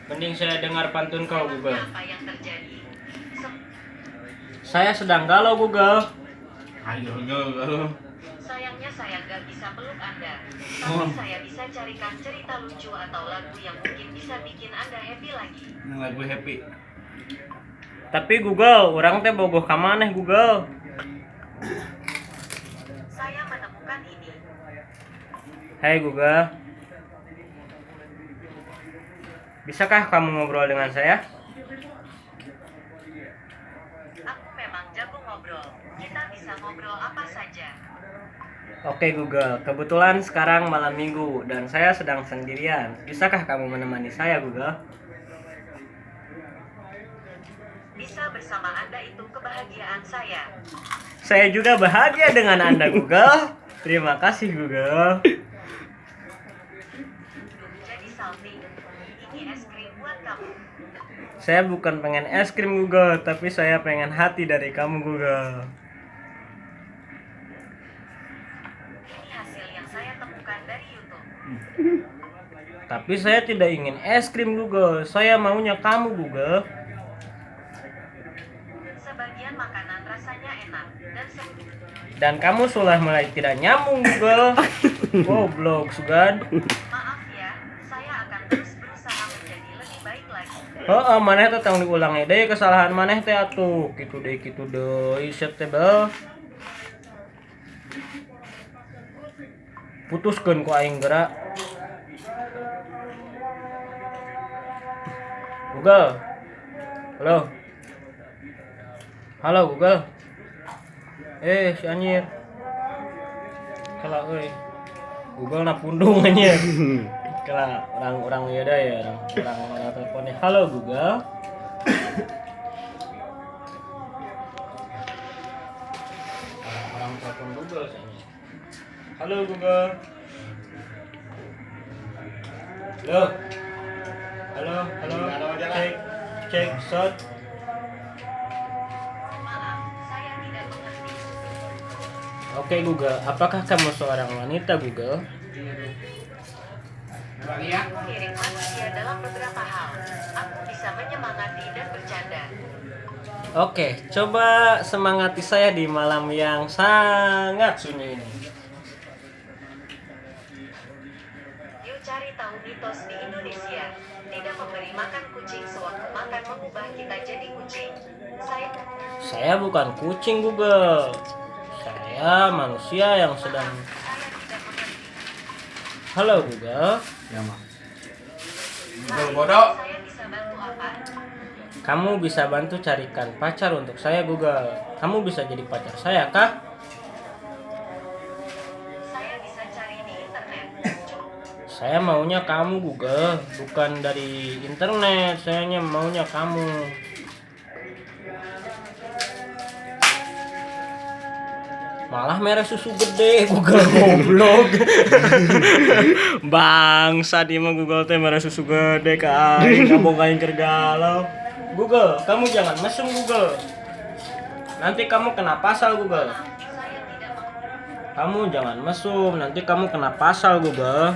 Mending saya dengar pantun kau, Google. Apa yang terjadi? Saya sedang galau, Google. Ayo Google. Sayangnya saya nggak bisa peluk Anda. Tapi saya bisa carikan cerita lucu atau lagu yang mungkin bisa bikin Anda happy lagi. Ini lagu happy. Tapi Google, orang teh bogoh ka maneh, Google. Saya menemukan ini. Hai Google. Bisakah kamu ngobrol dengan saya? Aku memang jago ngobrol. Kita bisa ngobrol apa saja. Oke Google, kebetulan sekarang malam minggu dan saya sedang sendirian. Bisakah kamu menemani saya, Google? Bisa bersama Anda itu kebahagiaan saya. Saya juga bahagia dengan Anda, Google. Terima kasih, Google. Jadi salting. Ini es krim buat kamu. Saya bukan pengen es krim, Google, tapi saya pengen hati dari kamu, Google. Ini hasil yang saya temukan dari YouTube. Tapi saya tidak ingin es krim, Google. Saya maunya kamu, Google. Sebagian makanan rasanya enak dan Dan kamu sudah mulai tidak nyambung, Google. Goblok, Sugan. maaf ya, saya akan terus berusaha menjadi lebih baik lagi. Heeh, maneh teh tong diulangi deui kesalahan maneh teh atuh. Kitu deui set teh beuh. Putuskeun ku aing geura. Google. Halo. Halo Google. Si anjir. Kala euy. Google na pundung anjir. Kala orang ieu da ya, orang teleponnya. Halo Google. Orang telepon Google sih. Halo Google. Halo. Halo. Cek shot. Maaf, saya tidak mengerti. Oke Google, apakah kamu seorang wanita Google? Aku mirip manusia dalam beberapa hal. Aku bisa menyemangati dan bercanda. Oke, coba semangati saya di malam yang sangat sunyi ini. Yuk cari tahu mitos di Indonesia. Tidak memberi makan kucing sewaktu makan mengubah kita jadi kucing. Saya bukan kucing Google. Saya manusia yang sedang. Saya tidak mengerti. Halo Google. Ya mah. Google bodoh. Saya bisa bantu apa? Kamu bisa bantu carikan pacar untuk saya Google. Kamu bisa jadi pacar saya kah? Saya bisa cari di internet. Saya maunya kamu Google, bukan dari internet. Saya maunya kamu. Malah merah susu gede Google goblok. Bangsa di mah Google teh merah susu gede ka aing, kamu aing keur galau. Google, kamu jangan mesum Google. Nanti kamu kena pasal Google. Saya tidak mengerti. Kamu jangan mesum, nanti kamu kena pasal Google.